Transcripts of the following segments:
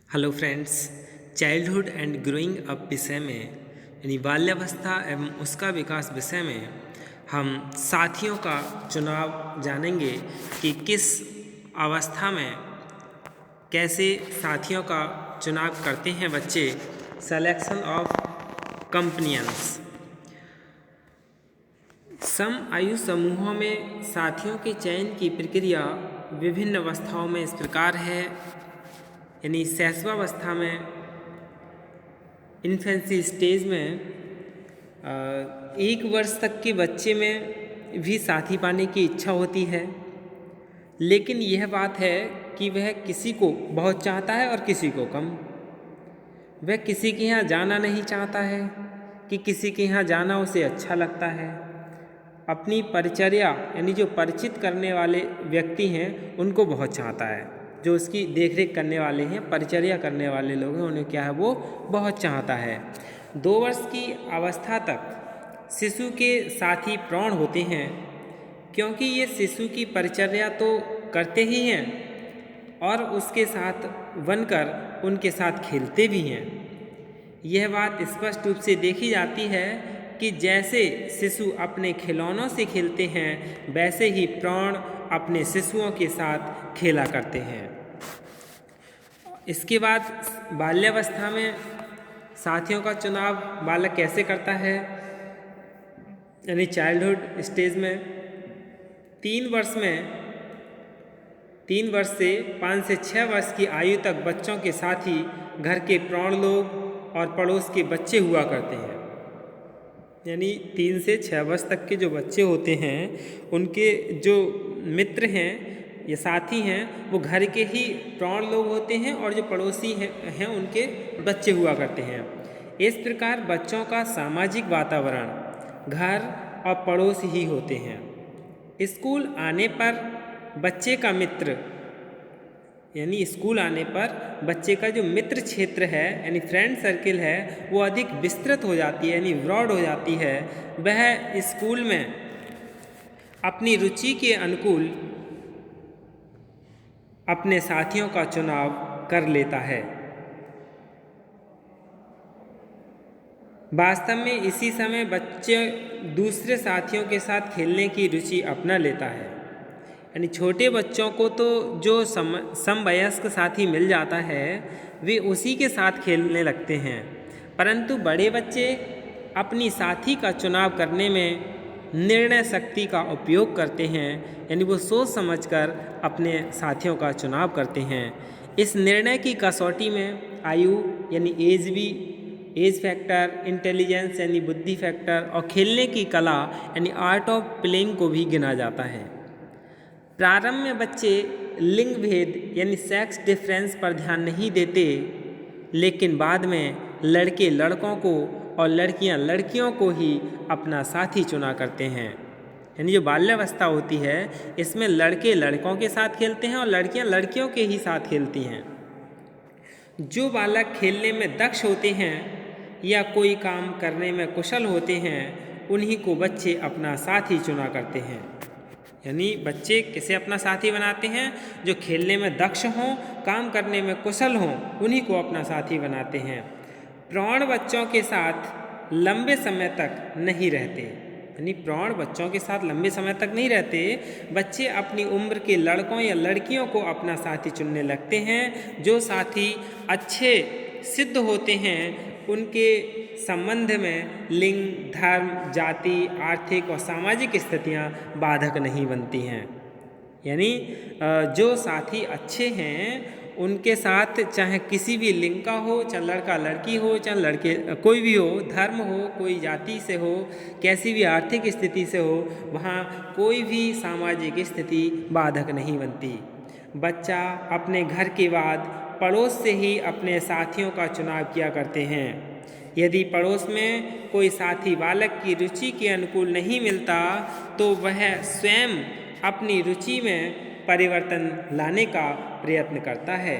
Hello friends, childhood and growing up विषय में यानी बाल्यावस्था एवं उसका विकास विषय में हम साथियों का चुनाव जानेंगे कि किस अवस्था में कैसे साथियों का चुनाव करते हैं बच्चे। Selection of कंपनियंस। सम आयु समूहों में साथियों के चयन की प्रक्रिया विभिन्न अवस्थाओं में इस प्रकार है। यानी शैशवावस्था में, इन्फेंसी स्टेज में 1 वर्ष तक के बच्चे में भी साथी पाने की इच्छा होती है, लेकिन यह बात है कि वह किसी को बहुत चाहता है और किसी को कम। वह किसी के यहाँ जाना नहीं चाहता है कि किसी के यहाँ जाना उसे अच्छा लगता है। अपनी परिचर्या यानी जो परिचित करने वाले व्यक्ति हैं उनको बहुत चाहता है, जो उसकी देखरेख करने वाले हैं, परिचर्या करने वाले लोग हैं, उन्हें क्या है वो बहुत चाहता है। 2 वर्ष की अवस्था तक शिशु के साथी प्रौढ़ होते हैं, क्योंकि ये शिशु की परिचर्या तो करते ही हैं और उसके साथ बनकर उनके साथ खेलते भी हैं। यह बात स्पष्ट रूप से देखी जाती है कि जैसे शिशु अपने खिलौनों से खेलते हैं वैसे ही प्रौढ़ अपने शिशुओं के साथ खेला करते हैं। इसके बाद बाल्यावस्था में साथियों का चुनाव बालक कैसे करता है, यानी चाइल्डहुड स्टेज में 3 वर्ष से 5 से 6 वर्ष की आयु तक बच्चों के साथी घर के प्रौढ़ लोग और पड़ोस के बच्चे हुआ करते हैं। यानी 3 से 6 वर्ष तक के जो बच्चे होते हैं उनके जो मित्र हैं या साथी हैं वो घर के ही प्रौढ़ लोग होते हैं और जो पड़ोसी हैं उनके बच्चे हुआ करते हैं। इस प्रकार बच्चों का सामाजिक वातावरण घर और पड़ोस ही होते हैं। स्कूल आने पर बच्चे का मित्र यानी स्कूल आने पर बच्चे का जो मित्र क्षेत्र है यानी फ्रेंड सर्किल है वो अधिक विस्तृत हो जाती है, यानी ब्रॉड हो जाती है। वह स्कूल में अपनी रुचि के अनुकूल अपने साथियों का चुनाव कर लेता है। वास्तव में इसी समय बच्चे दूसरे साथियों के साथ खेलने की रुचि अपना लेता है। यानी छोटे बच्चों को तो जो समवयस्क साथी मिल जाता है वे उसी के साथ खेलने लगते हैं, परंतु बड़े बच्चे अपनी साथी का चुनाव करने में निर्णय शक्ति का उपयोग करते हैं, यानी वो सोच समझकर अपने साथियों का चुनाव करते हैं। इस निर्णय की कसौटी में आयु यानी एज फैक्टर, इंटेलिजेंस यानी बुद्धि फैक्टर और खेलने की कला यानी आर्ट ऑफ प्लेइंग को भी गिना जाता है। प्रारंभ में बच्चे लिंग भेद यानी सेक्स डिफरेंस पर ध्यान नहीं देते, लेकिन बाद में लड़के लड़कों को और लड़कियां लड़कियों को ही अपना साथी चुना करते हैं। यानी जो बाल्यावस्था होती है इसमें लड़के लड़कों के साथ खेलते हैं और लड़कियां लड़कियों के ही साथ खेलती हैं। जो बालक खेलने में दक्ष होते हैं या कोई काम करने में कुशल होते हैं उन्हीं को बच्चे अपना साथी चुना करते हैं। यानी बच्चे किसे अपना साथी बनाते हैं, जो खेलने में दक्ष हों, काम करने में कुशल हों, उन्हीं को अपना साथी बनाते हैं। प्रौढ़ बच्चों के साथ लंबे समय तक नहीं रहते, यानी प्रौढ़ बच्चों के साथ लंबे समय तक नहीं रहते। बच्चे अपनी उम्र के लड़कों या लड़कियों को अपना साथी चुनने लगते हैं। जो साथी अच्छे सिद्ध होते हैं उनके संबंध में लिंग, धर्म, जाति, आर्थिक और सामाजिक स्थितियां बाधक नहीं बनती हैं। यानी जो साथी अच्छे हैं उनके साथ चाहे किसी भी लिंग का हो, चाहे लड़का लड़की हो, चाहे लड़के कोई भी हो, धर्म हो, कोई जाति से हो, कैसी भी आर्थिक स्थिति से हो, वहाँ कोई भी सामाजिक स्थिति बाधक नहीं बनती। बच्चा अपने घर के बाद पड़ोस से ही अपने साथियों का चुनाव किया करते हैं। यदि पड़ोस में कोई साथी बालक की रुचि के अनुकूल नहीं मिलता तो वह स्वयं अपनी रुचि में परिवर्तन लाने का प्रयत्न करता है,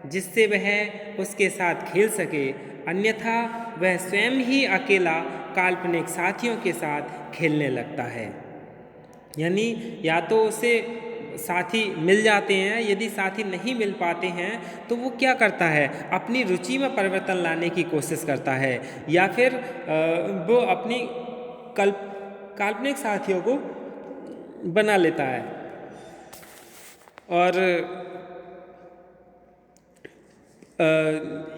जिससे वह उसके साथ खेल सके। अन्यथा वह स्वयं ही अकेला काल्पनिक साथियों के साथ खेलने लगता है। यानी या तो उसे साथी मिल जाते हैं, यदि साथी नहीं मिल पाते हैं तो वो क्या करता है, अपनी रुचि में परिवर्तन लाने की कोशिश करता है, या फिर वो अपनी काल्पनिक साथियों को बना लेता है। और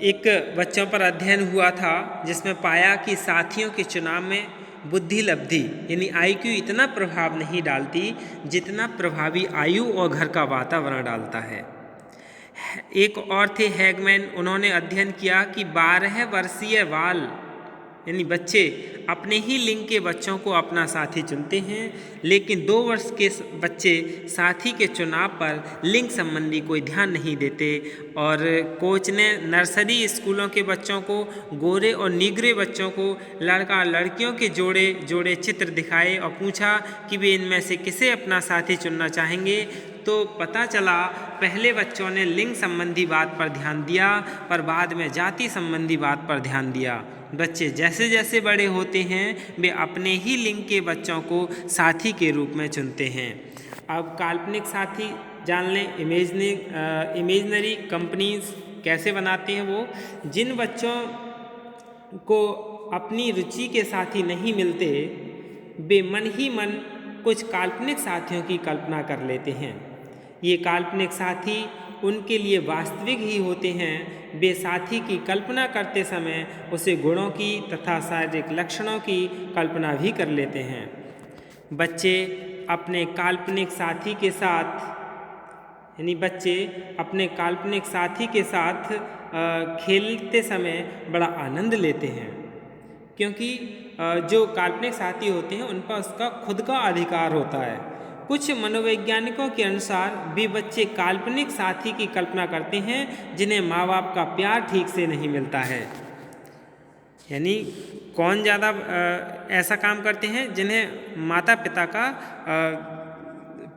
एक बच्चों पर अध्ययन हुआ था जिसमें पाया कि साथियों के चुनाव में बुद्धि लब्धि यानी IQ इतना प्रभाव नहीं डालती जितना प्रभावी आयु और घर का वातावरण डालता है। एक और थे हैगमैन, उन्होंने अध्ययन किया कि 12 वर्षीय बाल यानी बच्चे अपने ही लिंग के बच्चों को अपना साथी चुनते हैं, लेकिन 2 वर्ष के बच्चे साथी के चुनाव पर लिंग संबंधी कोई ध्यान नहीं देते। और कोच ने नर्सरी स्कूलों के बच्चों को, गोरे और नीगरे बच्चों को लड़का लड़कियों के जोड़े जोड़े चित्र दिखाए और पूछा कि वे इनमें से किसे अपना साथी चुनना चाहेंगे। तो पता चला पहले बच्चों ने लिंग संबंधी बात पर ध्यान दिया, पर बाद में जाति संबंधी बात पर ध्यान दिया। बच्चे जैसे जैसे बड़े होते हैं वे अपने ही लिंग के बच्चों को साथी के रूप में चुनते हैं। अब काल्पनिक साथी जान लें। इमेजनरी कंपनीज कैसे बनाते हैं वो, जिन बच्चों को अपनी रुचि के साथी नहीं मिलते वे मन ही मन कुछ काल्पनिक साथियों की कल्पना कर लेते हैं। ये काल्पनिक साथी उनके लिए वास्तविक ही होते हैं। वे साथी की कल्पना करते समय उसे गुणों की तथा शारीरिक लक्षणों की कल्पना भी कर लेते हैं। बच्चे अपने काल्पनिक साथी के साथ खेलते समय बड़ा आनंद लेते हैं, क्योंकि जो काल्पनिक साथी होते हैं उन पर उसका खुद का अधिकार होता है। कुछ मनोवैज्ञानिकों के अनुसार वे बच्चे काल्पनिक साथी की कल्पना करते हैं जिन्हें माँ बाप का प्यार ठीक से नहीं मिलता है। यानी कौन ज़्यादा ऐसा काम करते हैं जिन्हें माता पिता का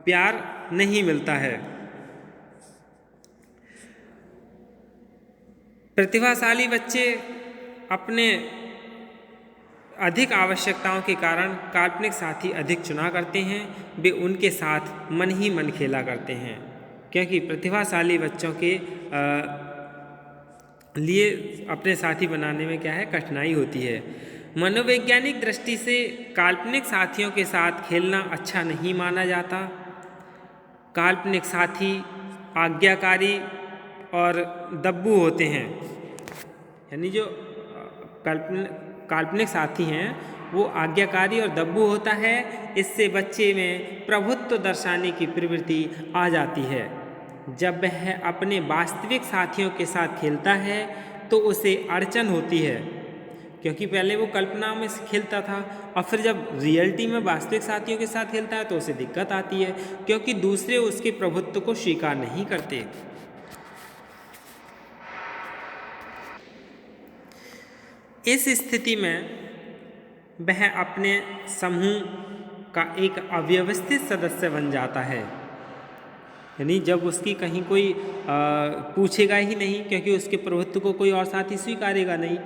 प्यार नहीं मिलता है। प्रतिभाशाली बच्चे अपने अधिक आवश्यकताओं के कारण काल्पनिक साथी अधिक चुना करते हैं। वे उनके साथ मन ही मन खेला करते हैं, क्योंकि प्रतिभाशाली बच्चों के लिए अपने साथी बनाने में क्या है, कठिनाई होती है। मनोवैज्ञानिक दृष्टि से काल्पनिक साथियों के साथ खेलना अच्छा नहीं माना जाता। काल्पनिक साथी आज्ञाकारी और दब्बू होते हैं। यानी जो काल्पनिक साथी हैं वो आज्ञाकारी और दब्बू होता है। इससे बच्चे में प्रभुत्व दर्शाने की प्रवृत्ति आ जाती है। जब वह अपने वास्तविक साथियों के साथ खेलता है तो उसे अड़चन होती है, क्योंकि पहले वो कल्पना में खेलता था और फिर जब रियलिटी में वास्तविक साथियों के साथ खेलता है तो उसे दिक्कत आती है, क्योंकि दूसरे उसके प्रभुत्व को स्वीकार नहीं करते। इस स्थिति में वह अपने समूह का एक अव्यवस्थित सदस्य बन जाता है। यानी जब उसकी कहीं कोई पूछेगा ही नहीं, क्योंकि उसके प्रभुत्व को कोई और साथी स्वीकारेगा नहीं,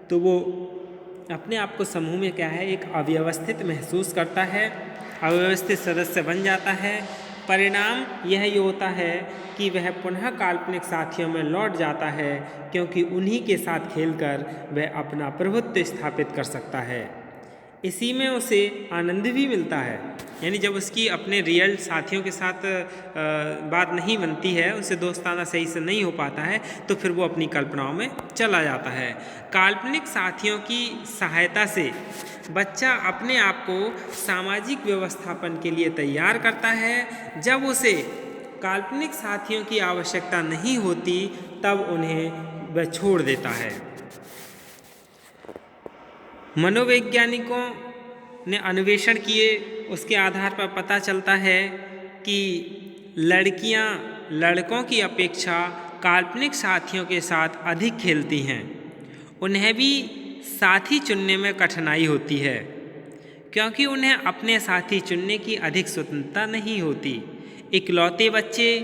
तो वो अपने आप को समूह में क्या है, एक अव्यवस्थित महसूस करता है, अव्यवस्थित सदस्य बन जाता है। परिणाम यह होता है कि वह पुनः काल्पनिक साथियों में लौट जाता है, क्योंकि उन्हीं के साथ खेलकर वह अपना प्रभुत्व स्थापित कर सकता है। इसी में उसे आनंद भी मिलता है। यानी जब उसकी अपने रियल साथियों के साथ बात नहीं बनती है, उनसे दोस्ताना सही से नहीं हो पाता है, तो फिर वो अपनी कल्पनाओं में चला जाता है। काल्पनिक साथियों की सहायता से बच्चा अपने आप को सामाजिक व्यवस्थापन के लिए तैयार करता है। जब उसे काल्पनिक साथियों की आवश्यकता नहीं होती तब उन्हें वह छोड़ देता है। मनोवैज्ञानिकों ने अन्वेषण किए, उसके आधार पर पता चलता है कि लड़कियां लड़कों की अपेक्षा काल्पनिक साथियों के साथ अधिक खेलती हैं। उन्हें भी साथी चुनने में कठिनाई होती है, क्योंकि उन्हें अपने साथी चुनने की अधिक स्वतंत्रता नहीं होती। इकलौते बच्चे,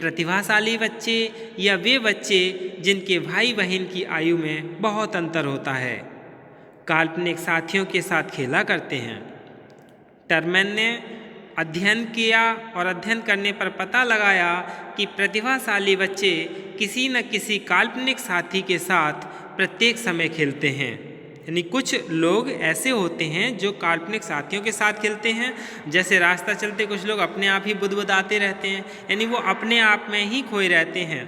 प्रतिभाशाली बच्चे या वे बच्चे जिनके भाई बहन की आयु में बहुत अंतर होता है, काल्पनिक साथियों के साथ खेला करते हैं। टर्मैन ने अध्ययन किया और अध्ययन करने पर पता लगाया कि प्रतिभाशाली बच्चे किसी न किसी काल्पनिक साथी के साथ प्रत्येक समय खेलते हैं। यानी कुछ लोग ऐसे होते हैं जो काल्पनिक साथियों के साथ खेलते हैं। जैसे रास्ता चलते कुछ लोग अपने आप ही बुदबुदाते रहते हैं, यानी वो अपने आप में ही खोए रहते हैं।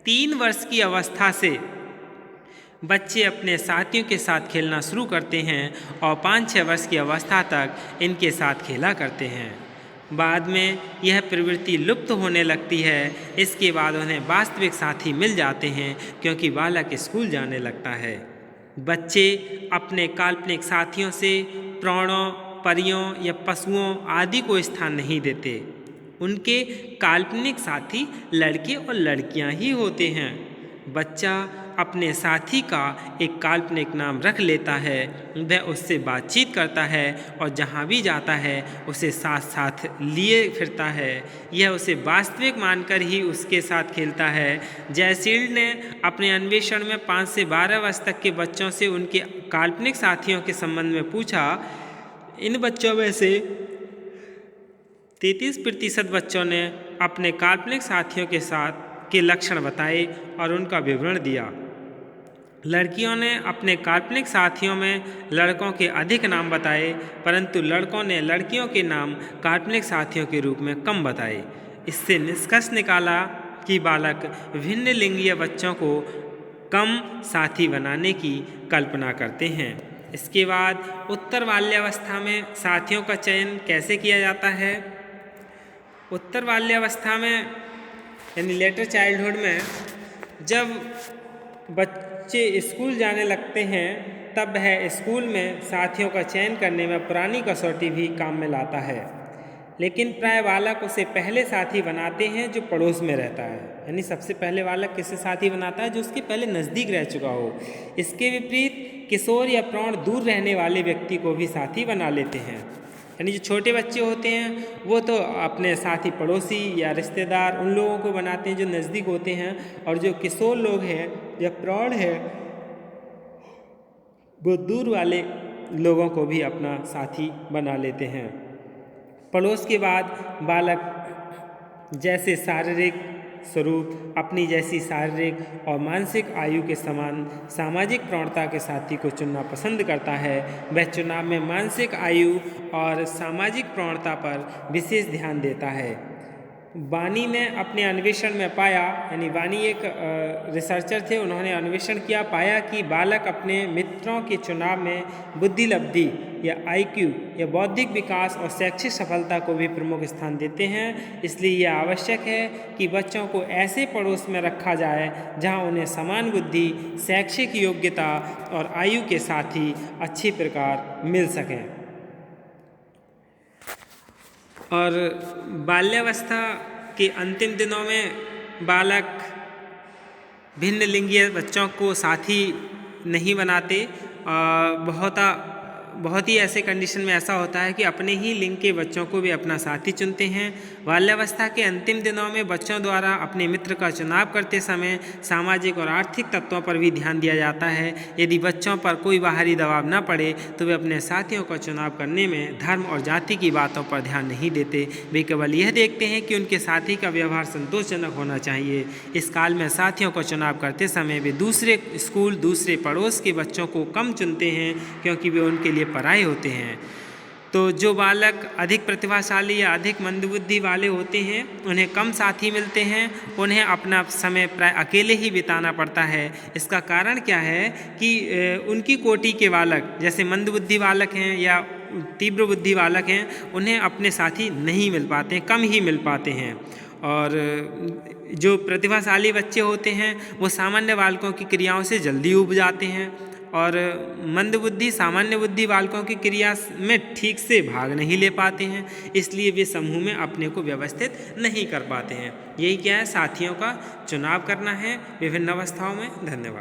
3 वर्ष की अवस्था से बच्चे अपने साथियों के साथ खेलना शुरू करते हैं और 5-6 वर्ष की अवस्था तक इनके साथ खेला करते हैं। बाद में यह प्रवृत्ति लुप्त होने लगती है। इसके बाद उन्हें वास्तविक साथी मिल जाते हैं क्योंकि बालक स्कूल जाने लगता है। बच्चे अपने काल्पनिक साथियों से प्राणों, परियों या पशुओं आदि को स्थान नहीं देते। उनके काल्पनिक साथी लड़के और लड़कियां ही होते हैं। बच्चा अपने साथी का एक काल्पनिक नाम रख लेता है, वह उससे बातचीत करता है और जहाँ भी जाता है उसे साथ साथ लिए फिरता है। यह उसे वास्तविक मानकर ही उसके साथ खेलता है। जयसील्ड ने अपने अन्वेषण में 5 से 12 वर्ष तक के बच्चों से उनके काल्पनिक साथियों के संबंध में पूछा। इन बच्चों में से 33% बच्चों ने अपने काल्पनिक साथियों के साथ के लक्षण बताए और उनका विवरण दिया। लड़कियों ने अपने काल्पनिक साथियों में लड़कों के अधिक नाम बताए, परंतु लड़कों ने लड़कियों के नाम काल्पनिक साथियों के रूप में कम बताए। इससे निष्कर्ष निकाला कि बालक भिन्न लिंगीय बच्चों को कम साथी बनाने की कल्पना करते हैं। इसके बाद उत्तर बाल्यावस्था में साथियों का चयन कैसे किया जाता है। उत्तर बाल्यावस्था में यानी लेटर चाइल्डहुड में जब बच्चे स्कूल जाने लगते हैं तब वह स्कूल में साथियों का चयन करने में पुरानी कसौटी भी काम में लाता है। लेकिन प्राय बालक उसे पहले साथी बनाते हैं जो पड़ोस में रहता है। यानी सबसे पहले बालक किसे साथी बनाता है, जो उसके पहले नज़दीक रह चुका हो। इसके विपरीत किशोर या प्रौढ़ दूर रहने वाले व्यक्ति को भी साथी बना लेते हैं। यानी जो छोटे बच्चे होते हैं वो तो अपने साथी पड़ोसी या रिश्तेदार उन लोगों को बनाते हैं जो नज़दीक होते हैं, और जो किशोर लोग हैं या प्रौढ़ है वो दूर वाले लोगों को भी अपना साथी बना लेते हैं। पड़ोस के बाद बालक जैसे शारीरिक स्वरूप अपनी जैसी शारीरिक और मानसिक आयु के समान सामाजिक प्रवणता के साथी को चुनना पसंद करता है। वह चुनाव में मानसिक आयु और सामाजिक प्रवणता पर विशेष ध्यान देता है। वानी ने अपने अन्वेषण में पाया, यानी वानी एक रिसर्चर थे, उन्होंने अन्वेषण किया, पाया कि बालक अपने मित्रों के चुनाव में बुद्धि लब्धि या IQ या बौद्धिक विकास और शैक्षिक सफलता को भी प्रमुख स्थान देते हैं। इसलिए यह आवश्यक है कि बच्चों को ऐसे पड़ोस में रखा जाए जहां उन्हें समान बुद्धि, शैक्षिक योग्यता और आयु के साथी अच्छी प्रकार मिल सकें। और बाल्यावस्था के अंतिम दिनों में बालक भिन्न लिंगीय बच्चों को साथी नहीं बनाते। बहुत ही ऐसे कंडीशन में ऐसा होता है कि अपने ही लिंग के बच्चों को भी अपना साथी चुनते हैं। बाल्यावस्था के अंतिम दिनों में बच्चों द्वारा अपने मित्र का चुनाव करते समय सामाजिक और आर्थिक तत्वों पर भी ध्यान दिया जाता है। यदि बच्चों पर कोई बाहरी दबाव न पड़े तो वे अपने साथियों का चुनाव करने में धर्म और जाति की बातों पर ध्यान नहीं देते। वे केवल यह देखते हैं कि उनके साथी का व्यवहार संतोषजनक होना चाहिए। इस काल में साथियों का चुनाव करते समय वे दूसरे स्कूल, दूसरे पड़ोस के बच्चों को कम चुनते हैं क्योंकि वे उनके लिए पराये होते हैं। तो जो बालक अधिक प्रतिभाशाली या अधिक मंदबुद्धि वाले होते हैं उन्हें कम साथी मिलते हैं, उन्हें अपना समय प्राय अकेले ही बिताना पड़ता है। इसका कारण क्या है कि उनकी कोटि के बालक जैसे मंदबुद्धि बालक हैं या तीव्र बुद्धि बालक हैं, उन्हें अपने साथी नहीं मिल पाते, कम ही मिल पाते हैं। और जो प्रतिभाशाली बच्चे होते हैं वो सामान्य बालकों की क्रियाओं से जल्दी ऊब जाते हैं, और मंदबुद्धि सामान्य बुद्धि बालकों की क्रिया में ठीक से भाग नहीं ले पाते हैं, इसलिए वे समूह में अपने को व्यवस्थित नहीं कर पाते हैं। यही क्या है, साथियों का चुनाव करना है विभिन्न अवस्थाओं में। धन्यवाद।